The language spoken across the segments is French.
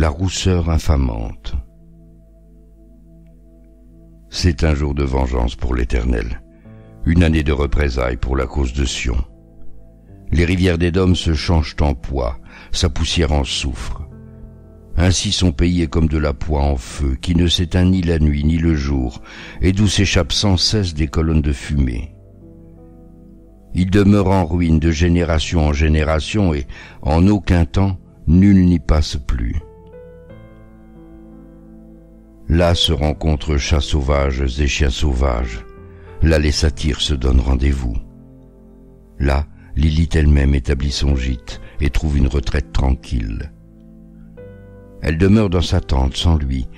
la rousseur infamante. C'est un jour de vengeance pour l'Éternel, une année de représailles pour la cause de Sion. Les rivières d'Édom se changent en poix, sa poussière en soufre. Ainsi son pays est comme de la poix en feu, qui ne s'éteint ni la nuit ni le jour, et d'où s'échappent sans cesse des colonnes de fumée. Il demeure en ruine de génération en génération, et en aucun temps nul n'y passe plus. Là se rencontrent chats sauvages et chiens sauvages. Là les satyres se donnent rendez-vous. Là, Lilith elle-même établit son gîte et trouve une retraite tranquille. Elle demeure dans sa tente sans lui.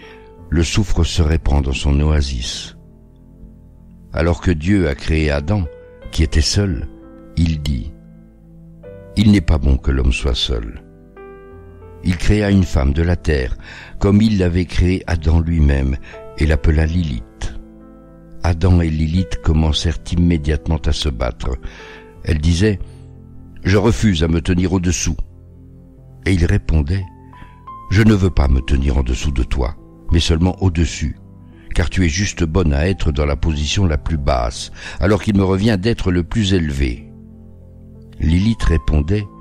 Le soufre se répand dans son oasis. Alors que Dieu a créé Adam, qui était seul, il dit « Il n'est pas bon que l'homme soit seul. » Il créa une femme de la terre, comme il l'avait créé Adam lui-même, et l'appela Lilith. Adam et Lilith commencèrent immédiatement à se battre. Elle disait « Je refuse à me tenir au-dessous. » Et il répondait « Je ne veux pas me tenir en dessous de toi, mais seulement au-dessus, car tu es juste bonne à être dans la position la plus basse, alors qu'il me revient d'être le plus élevé. » Lilith répondait «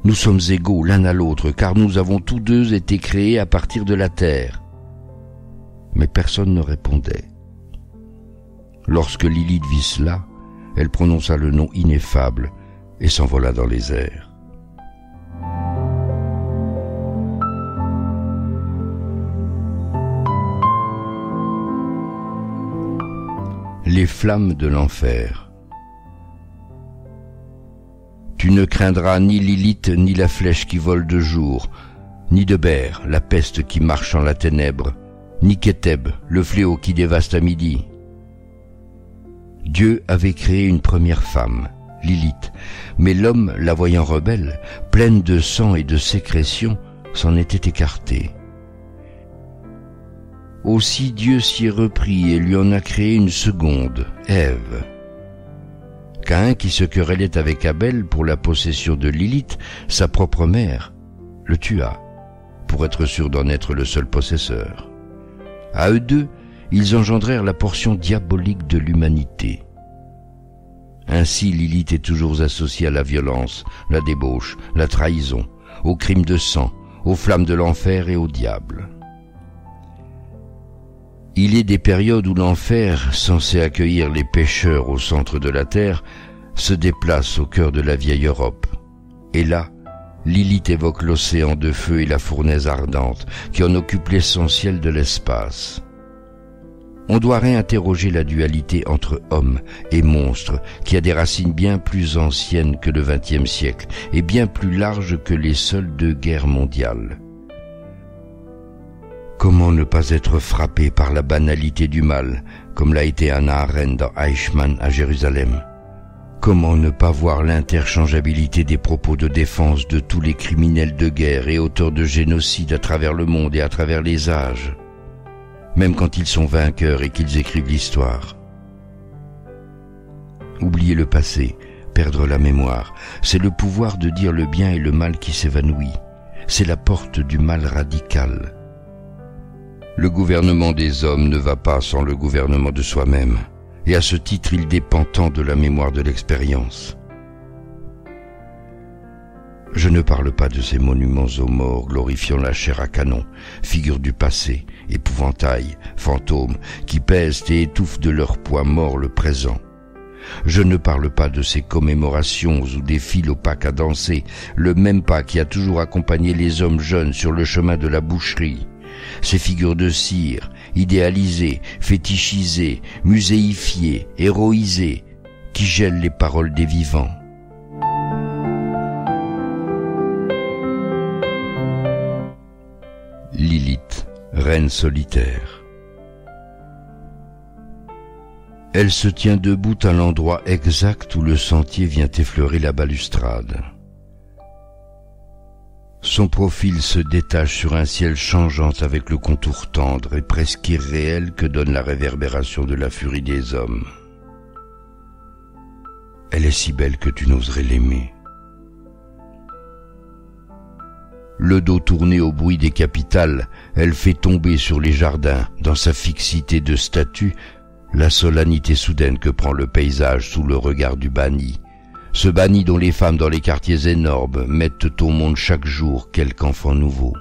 Nous sommes égaux l'un à l'autre, car nous avons tous deux été créés à partir de la terre. » Mais personne ne répondait. Lorsque Lilith vit cela, elle prononça le nom ineffable et s'envola dans les airs. Les flammes de l'enfer. Tu ne craindras ni Lilith ni la flèche qui vole de jour, ni de Ber, la peste qui marche en la ténèbre, ni Kéteb, le fléau qui dévaste à midi. Dieu avait créé une première femme, Lilith, mais l'homme, la voyant rebelle, pleine de sang et de sécrétions, s'en était écarté. Aussi Dieu s'y est repris et lui en a créé une seconde, Ève. Caïn, qui se querellait avec Abel pour la possession de Lilith, sa propre mère, le tua, pour être sûr d'en être le seul possesseur. À eux deux, ils engendrèrent la portion diabolique de l'humanité. Ainsi Lilith est toujours associée à la violence, la débauche, la trahison, aux crimes de sang, aux flammes de l'enfer et au diable. Il est des périodes où l'enfer, censé accueillir les pécheurs au centre de la terre, se déplace au cœur de la vieille Europe. Et là, Lilith évoque l'océan de feu et la fournaise ardente qui en occupe l'essentiel de l'espace. On doit réinterroger la dualité entre homme et monstre qui a des racines bien plus anciennes que le XXe siècle et bien plus larges que les seules deux guerres mondiales. Comment ne pas être frappé par la banalité du mal, comme l'a été Hannah Arendt dans Eichmann à Jérusalem? Comment ne pas voir l'interchangeabilité des propos de défense de tous les criminels de guerre et auteurs de génocide à travers le monde et à travers les âges, même quand ils sont vainqueurs et qu'ils écrivent l'histoire? Oublier le passé, perdre la mémoire, c'est le pouvoir de dire le bien et le mal qui s'évanouit. C'est la porte du mal radical. Le gouvernement des hommes ne va pas sans le gouvernement de soi-même, et à ce titre il dépend tant de la mémoire de l'expérience. Je ne parle pas de ces monuments aux morts glorifiant la chair à canon, figures du passé, épouvantails, fantômes, qui pèsent et étouffent de leur poids mort le présent. Je ne parle pas de ces commémorations ou des files opaques à danser, le même pas qui a toujours accompagné les hommes jeunes sur le chemin de la boucherie. Ces figures de cire, idéalisées, fétichisées, muséifiées, héroïsées, qui gèlent les paroles des vivants. Lilith, reine solitaire. Elle se tient debout à l'endroit exact où le sentier vient effleurer la balustrade. Son profil se détache sur un ciel changeant avec le contour tendre et presque irréel que donne la réverbération de la furie des hommes. Elle est si belle que tu n'oserais l'aimer. Le dos tourné au bruit des capitales, elle fait tomber sur les jardins, dans sa fixité de statue, la solennité soudaine que prend le paysage sous le regard du banni. Ce banni dont les femmes dans les quartiers énormes mettent au monde chaque jour quelque enfant nouveau.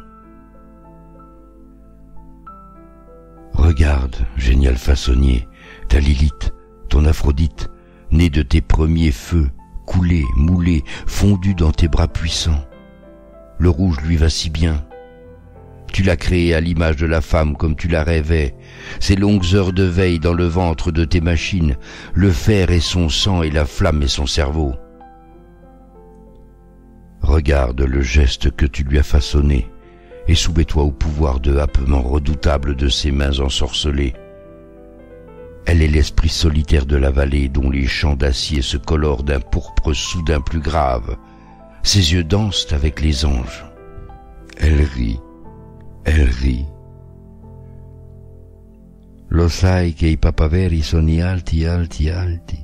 Regarde, génial façonnier, ta Lilith, ton Aphrodite, née de tes premiers feux, coulée, moulée, fondue dans tes bras puissants. Le rouge lui va si bien. Tu l'as créée à l'image de la femme comme tu la rêvais. Ces longues heures de veille dans le ventre de tes machines, le fer est son sang et la flamme est son cerveau. Regarde le geste que tu lui as façonné et soumets-toi au pouvoir de happement redoutable de ses mains ensorcelées. Elle est l'esprit solitaire de la vallée dont les champs d'acier se colorent d'un pourpre soudain plus grave. Ses yeux dansent avec les anges. Elle rit, elle rit. Lo sai che i papaveri sono alti, alti, alti,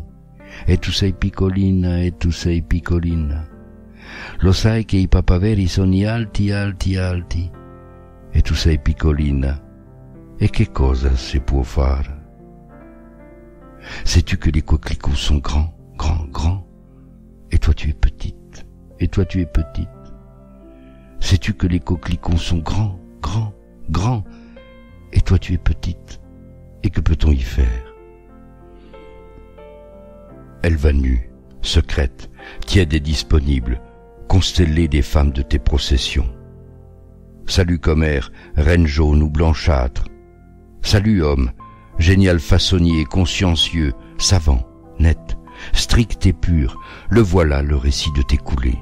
e tu sei piccolina, e tu sei piccolina. Lo sai che i papaveri sono alti, alti, alti, e tu sei piccolina. E che cosa si può fare? Sais-tu que les coquelicots sont grands, grands, grands, et toi tu es petite? Et toi tu es petite. Sais-tu que les coquelicots sont grands, grands, grands, et toi tu es petite. Et que peut-on y faire? Elle va nue, secrète, tiède et disponible, constellée des femmes de tes processions. Salut commère, reine jaune ou blanchâtre. Salut homme, génial façonnier, consciencieux, savant, net, strict et pur, le voilà le récit de tes coulées.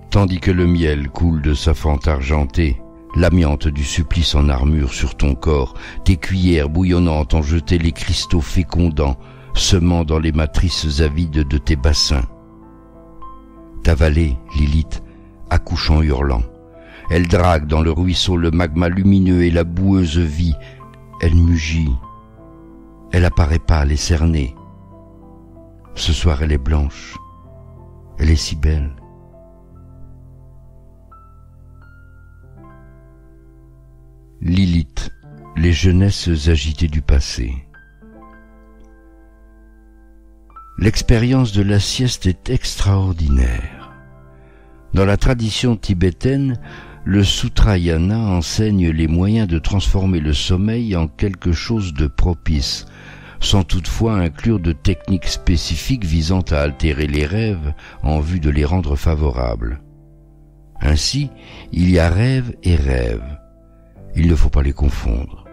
Tandis que le miel coule de sa fente argentée, l'amiante du supplice en armure sur ton corps, tes cuillères bouillonnantes ont jeté les cristaux fécondants, semant dans les matrices avides de tes bassins. Ta vallée, Lilith, accouche en hurlant. Elle drague dans le ruisseau le magma lumineux et la boueuse vie. Elle mugit. Elle apparaît pâle et cernée. Ce soir elle est blanche. Elle est si belle. Lilith, les jeunesses agitées du passé. L'expérience de la sieste est extraordinaire. Dans la tradition tibétaine, le Sutrayana enseigne les moyens de transformer le sommeil en quelque chose de propice, sans toutefois inclure de techniques spécifiques visant à altérer les rêves en vue de les rendre favorables. Ainsi, il y a rêve et rêve. Il ne faut pas les confondre.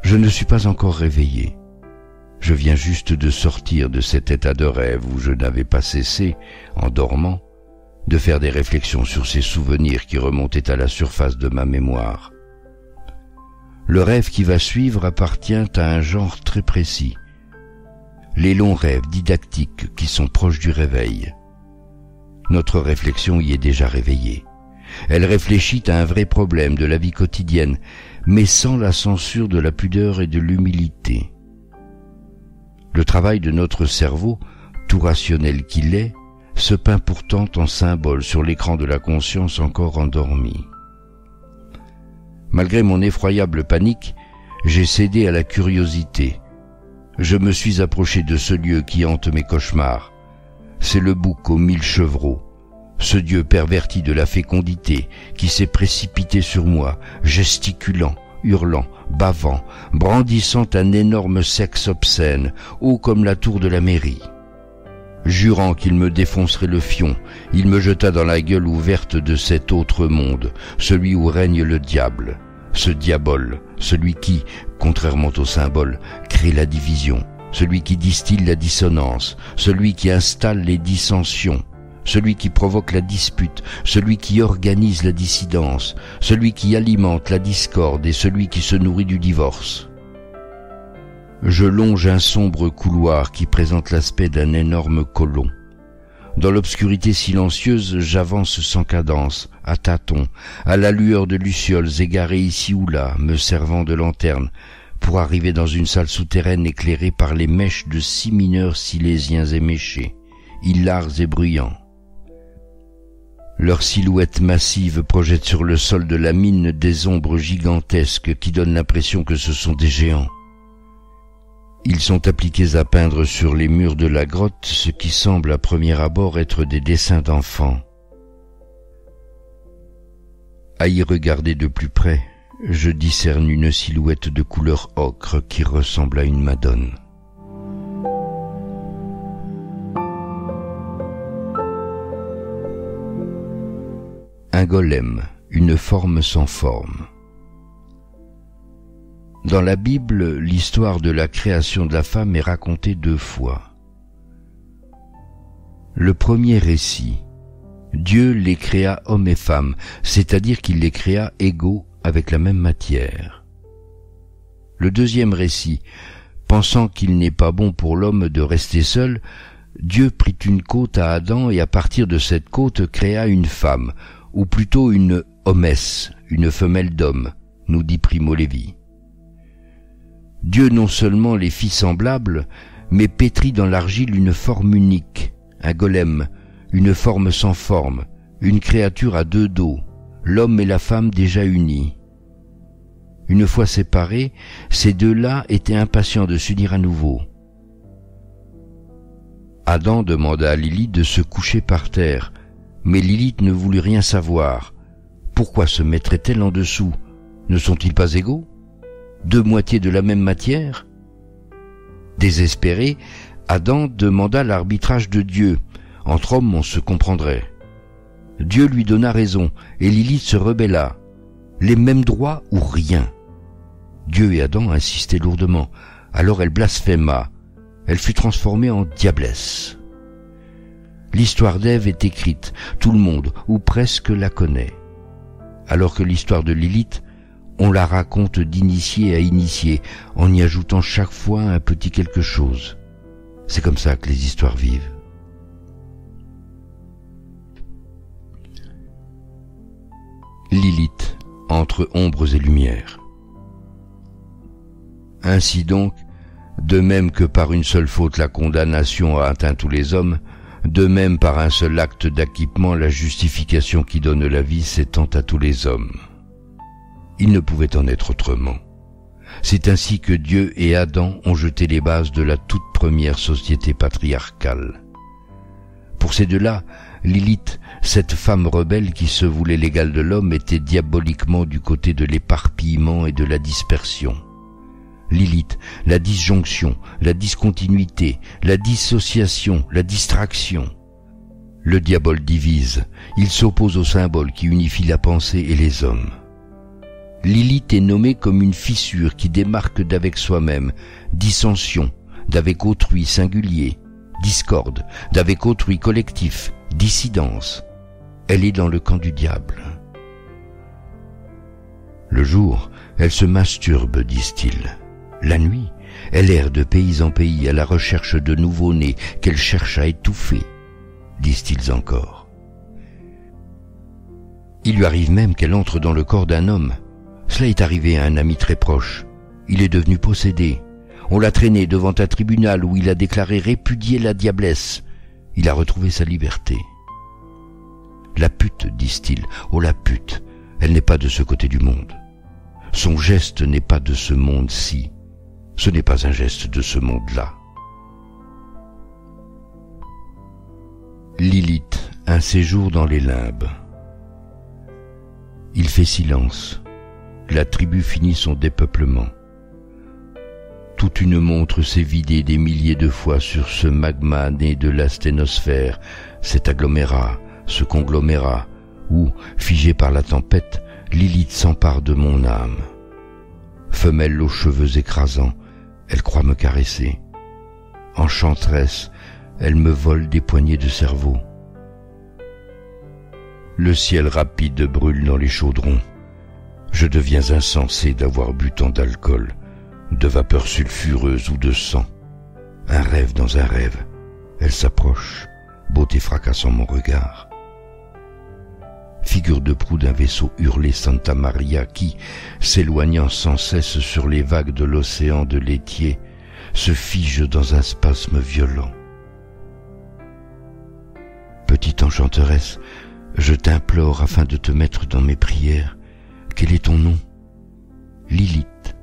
Je ne suis pas encore réveillé. Je viens juste de sortir de cet état de rêve où je n'avais pas cessé, en dormant, de faire des réflexions sur ces souvenirs qui remontaient à la surface de ma mémoire. Le rêve qui va suivre appartient à un genre très précis. Les longs rêves didactiques qui sont proches du réveil. Notre réflexion y est déjà réveillée. Elle réfléchit à un vrai problème de la vie quotidienne, mais sans la censure de la pudeur et de l'humilité. Le travail de notre cerveau, tout rationnel qu'il est, se peint pourtant en symbole sur l'écran de la conscience encore endormie. Malgré mon effroyable panique, j'ai cédé à la curiosité. Je me suis approché de ce lieu qui hante mes cauchemars. C'est le bouc aux 1000 chevreaux, ce dieu perverti de la fécondité qui s'est précipité sur moi, gesticulant, hurlant, bavant, brandissant un énorme sexe obscène, haut comme la tour de la mairie. Jurant qu'il me défoncerait le fion, il me jeta dans la gueule ouverte de cet autre monde, celui où règne le diable, ce diabole, celui qui, contrairement au symbole, crée la division, celui qui distille la dissonance, celui qui installe les dissensions, celui qui provoque la dispute, celui qui organise la dissidence, celui qui alimente la discorde et celui qui se nourrit du divorce. Je longe un sombre couloir qui présente l'aspect d'un énorme côlon. Dans l'obscurité silencieuse, j'avance sans cadence, à tâtons, à la lueur de lucioles égarées ici ou là, me servant de lanterne, pour arriver dans une salle souterraine éclairée par les mèches de 6 mineurs silésiens éméchés, hilars et bruyants. Leurs silhouettes massives projettent sur le sol de la mine des ombres gigantesques qui donnent l'impression que ce sont des géants. Ils sont appliqués à peindre sur les murs de la grotte ce qui semble à premier abord être des dessins d'enfants. À y regarder de plus près, je discerne une silhouette de couleur ocre qui ressemble à une madone. Un golem, une forme sans forme. Dans la Bible, l'histoire de la création de la femme est racontée 2 fois. Le premier récit, Dieu les créa hommes et femmes, c'est-à-dire qu'il les créa égaux avec la même matière. Le deuxième récit, pensant qu'il n'est pas bon pour l'homme de rester seul, Dieu prit une côte à Adam et à partir de cette côte créa une femme, ou plutôt une homesse, une femelle d'homme, nous dit Primo Levi. Dieu non seulement les fit semblables, mais pétrit dans l'argile une forme unique, un golem, une forme sans forme, une créature à 2 dos, l'homme et la femme déjà unis. Une fois séparés, ces deux-là étaient impatients de s'unir à nouveau. Adam demanda à Lilith de se coucher par terre, mais Lilith ne voulut rien savoir. Pourquoi se mettrait-elle en dessous? Ne sont-ils pas égaux? 2 moitiés de la même matière? Désespéré, Adam demanda l'arbitrage de Dieu. Entre hommes, on se comprendrait. Dieu lui donna raison, et Lilith se rebella. Les mêmes droits ou rien? Dieu et Adam insistaient lourdement. Alors elle blasphéma. Elle fut transformée en diablesse. L'histoire d'Ève est écrite, tout le monde, ou presque, la connaît. Alors que l'histoire de Lilith, on la raconte d'initié à initié, en y ajoutant chaque fois un petit quelque chose. C'est comme ça que les histoires vivent. Lilith, entre ombres et lumières. Ainsi donc, de même que par une seule faute la condamnation a atteint tous les hommes, de même par un seul acte d'acquittement la justification qui donne la vie s'étend à tous les hommes. Il ne pouvait en être autrement. C'est ainsi que Dieu et Adam ont jeté les bases de la toute première société patriarcale. Pour ces deux-là, Lilith, cette femme rebelle qui se voulait l'égale de l'homme, était diaboliquement du côté de l'éparpillement et de la dispersion. Lilith, la disjonction, la discontinuité, la dissociation, la distraction. Le diable divise, il s'oppose au symbole qui unifie la pensée et les hommes. Lilith est nommée comme une fissure qui démarque d'avec soi-même, dissension, d'avec autrui singulier, discorde, d'avec autrui collectif, dissidence. Elle est dans le camp du diable. Le jour, elle se masturbe, disent-ils. La nuit, elle erre de pays en pays à la recherche de nouveau-nés qu'elle cherche à étouffer, disent-ils encore. Il lui arrive même qu'elle entre dans le corps d'un homme. Cela est arrivé à un ami très proche. Il est devenu possédé. On l'a traîné devant un tribunal où il a déclaré répudier la diablesse. Il a retrouvé sa liberté. La pute, disent-ils, oh la pute, elle n'est pas de ce côté du monde. Son geste n'est pas de ce monde-ci. Ce n'est pas un geste de ce monde-là. Lilith, un séjour dans les limbes. Il fait silence. La tribu finit son dépeuplement. Toute une montre s'est vidée des milliers de fois sur ce magma né de la sténosphère, cet agglomérat, ce conglomérat, où, figé par la tempête, Lilith s'empare de mon âme. Femelle aux cheveux écrasants, elle croit me caresser. Enchanteresse, elle me vole des poignées de cerveau. Le ciel rapide brûle dans les chaudrons. Je deviens insensé d'avoir bu tant d'alcool, de vapeur sulfureuse ou de sang. Un rêve dans un rêve. Elle s'approche, beauté fracassant mon regard. Figure de proue d'un vaisseau hurlé Santa Maria qui, s'éloignant sans cesse sur les vagues de l'océan de laitier, se fige dans un spasme violent. Petite enchanteresse, Je t'implore afin de te mettre dans mes prières. Quel est ton nom? Lilith.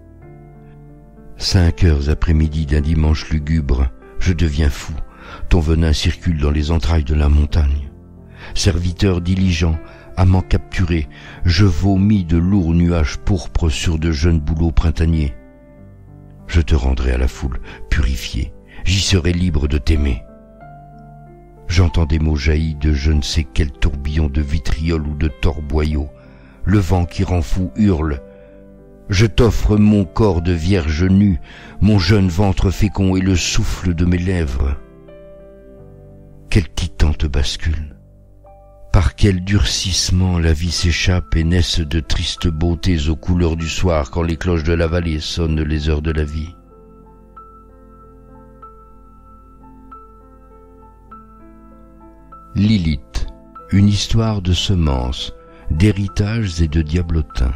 5 heures après-midi d'un dimanche lugubre, je deviens fou. Ton venin circule dans les entrailles de la montagne. Serviteur diligent, amant capturé, je vomis de lourds nuages pourpres sur de jeunes bouleaux printaniers. Je te rendrai à la foule, purifié, j'y serai libre de t'aimer. J'entends des mots jaillis de je ne sais quel tourbillon de vitriol ou de torboyau. Le vent qui rend fou hurle. Je t'offre mon corps de vierge nue, mon jeune ventre fécond et le souffle de mes lèvres. Quel titan te bascule? Par quel durcissement la vie s'échappe et naissent de tristes beautés aux couleurs du soir quand les cloches de la vallée sonnent les heures de la vie. Lilith, une histoire de semences, d'héritages et de diablotins.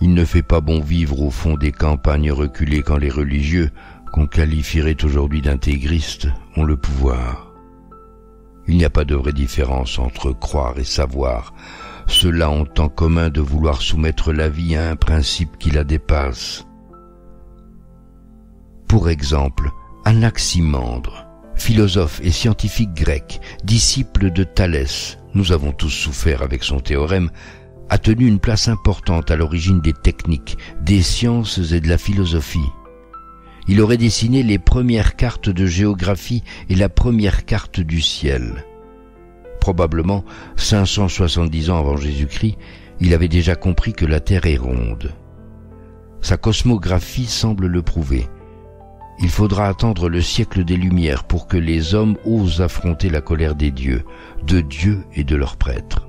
Il ne fait pas bon vivre au fond des campagnes reculées quand les religieux, qu'on qualifierait aujourd'hui d'intégristes, ont le pouvoir. Il n'y a pas de vraie différence entre croire et savoir. Ceux-là ont en commun de vouloir soumettre la vie à un principe qui la dépasse. Pour exemple, Anaximandre, philosophe et scientifique grec, disciple de Thalès, nous avons tous souffert avec son théorème, a tenu une place importante à l'origine des techniques, des sciences et de la philosophie. Il aurait dessiné les premières cartes de géographie et la première carte du ciel. Probablement 570 ans avant Jésus-Christ, il avait déjà compris que la Terre est ronde. Sa cosmographie semble le prouver. Il faudra attendre le siècle des Lumières pour que les hommes osent affronter la colère des dieux, de Dieu et de leurs prêtres.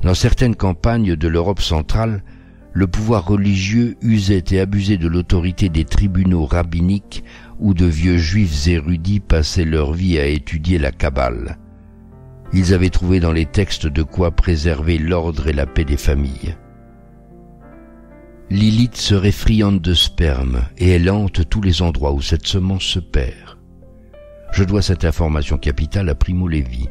Dans certaines campagnes de l'Europe centrale, le pouvoir religieux usait et abusait de l'autorité des tribunaux rabbiniques où de vieux juifs érudits passaient leur vie à étudier la Kabbale. Ils avaient trouvé dans les textes de quoi préserver l'ordre et la paix des familles. Lilith serait friande de sperme et elle hante tous les endroits où cette semence se perd. Je dois cette information capitale à Primo Levi.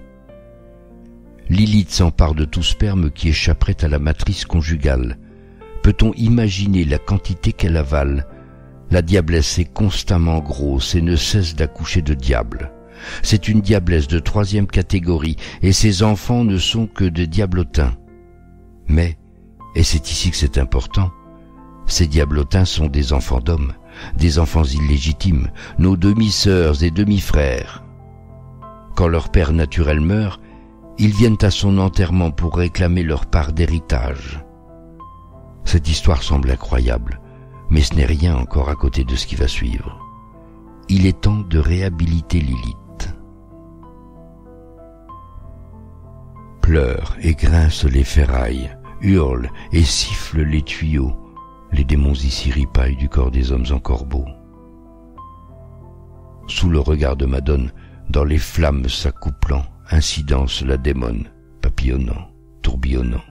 Lilith s'empare de tout sperme qui échapperait à la matrice conjugale. Peut-on imaginer la quantité qu'elle avale? La diablesse est constamment grosse et ne cesse d'accoucher de diables. C'est une diablesse de 3e catégorie et ses enfants ne sont que de diablotins. Mais, et c'est ici que c'est important, ces diablotins sont des enfants d'hommes, des enfants illégitimes, nos demi-sœurs et demi-frères. Quand leur père naturel meurt, ils viennent à son enterrement pour réclamer leur part d'héritage. Cette histoire semble incroyable, mais ce n'est rien encore à côté de ce qui va suivre. Il est temps de réhabiliter Lilith. Pleurent et grincent les ferrailles, hurlent et sifflent les tuyaux. Les démons ici ripaillent du corps des hommes en corbeaux. Sous le regard de Madone, dans les flammes s'accouplant, ainsi danse la démone, papillonnant, tourbillonnant.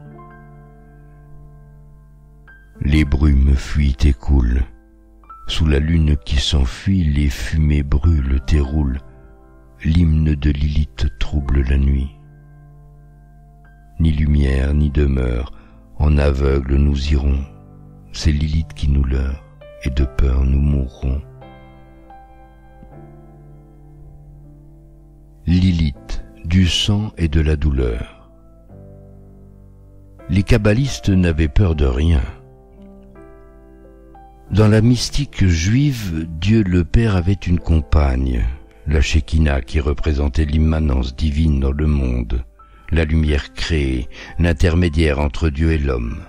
Les brumes fuient et coulent. Sous la lune qui s'enfuit, les fumées brûlent et roulent. L'hymne de Lilith trouble la nuit. Ni lumière, ni demeure, en aveugle nous irons. C'est Lilith qui nous leurre, et de peur nous mourrons. Lilith, du sang et de la douleur. Les kabbalistes n'avaient peur de rien. Dans la mystique juive, Dieu le Père avait une compagne, la Shekinah qui représentait l'immanence divine dans le monde, la lumière créée, l'intermédiaire entre Dieu et l'homme.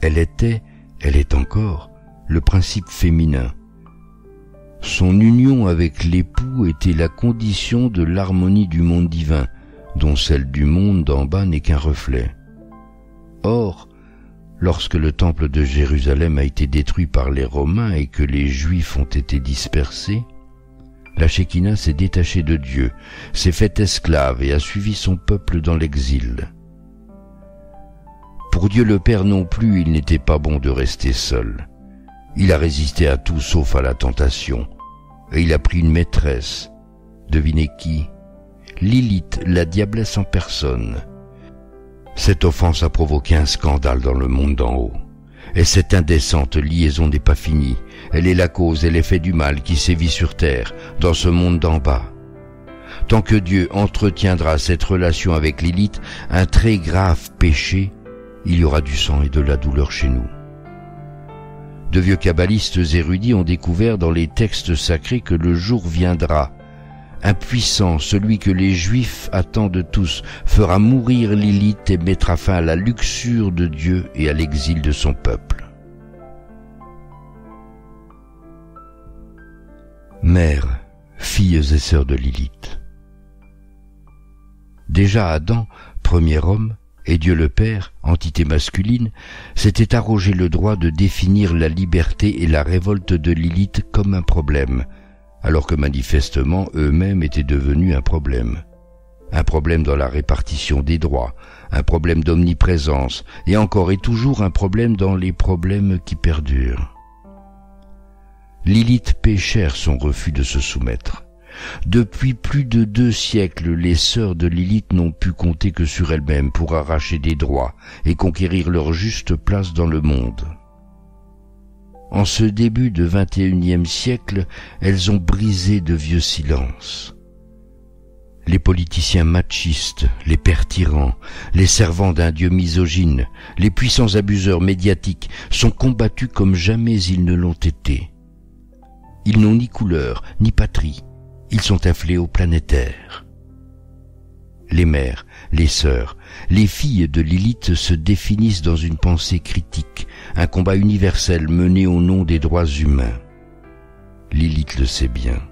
Elle était, elle est encore, le principe féminin. Son union avec l'époux était la condition de l'harmonie du monde divin, dont celle du monde d'en bas n'est qu'un reflet. Or, lorsque le temple de Jérusalem a été détruit par les Romains et que les Juifs ont été dispersés, la Shekinah s'est détachée de Dieu, s'est faite esclave et a suivi son peuple dans l'exil. Pour Dieu le Père non plus, il n'était pas bon de rester seul. Il a résisté à tout sauf à la tentation, et il a pris une maîtresse, Devinez qui? Lilith, la diablesse en personne. Cette offense a provoqué un scandale dans le monde d'en haut. Et cette indécente liaison n'est pas finie. Elle est la cause et l'effet du mal qui sévit sur terre, dans ce monde d'en bas. Tant que Dieu entretiendra cette relation avec Lilith, un très grave péché, il y aura du sang et de la douleur chez nous. De vieux kabbalistes érudits ont découvert dans les textes sacrés que le jour viendra. Impuissant, celui que les Juifs attendent tous, fera mourir Lilith et mettra fin à la luxure de Dieu et à l'exil de son peuple. Mères, filles et sœurs de Lilith. Déjà Adam, premier homme, et Dieu le Père, entité masculine, s'était arrogé le droit de définir la liberté et la révolte de Lilith comme un problème, alors que manifestement eux-mêmes étaient devenus un problème. Un problème dans la répartition des droits, un problème d'omniprésence, et encore et toujours un problème dans les problèmes qui perdurent. Lilith péchèrent son refus de se soumettre. Depuis plus de 2 siècles, les sœurs de Lilith n'ont pu compter que sur elles-mêmes pour arracher des droits et conquérir leur juste place dans le monde. En ce début de XXIe siècle, elles ont brisé de vieux silences. Les politiciens machistes, les pères tyrans, les servants d'un dieu misogyne, les puissants abuseurs médiatiques sont combattus comme jamais ils ne l'ont été. Ils n'ont ni couleur, ni patrie. Ils sont un fléau planétaire. Les mères, les sœurs, les filles de Lilith se définissent dans une pensée critique, un combat universel mené au nom des droits humains. Lilith le sait bien.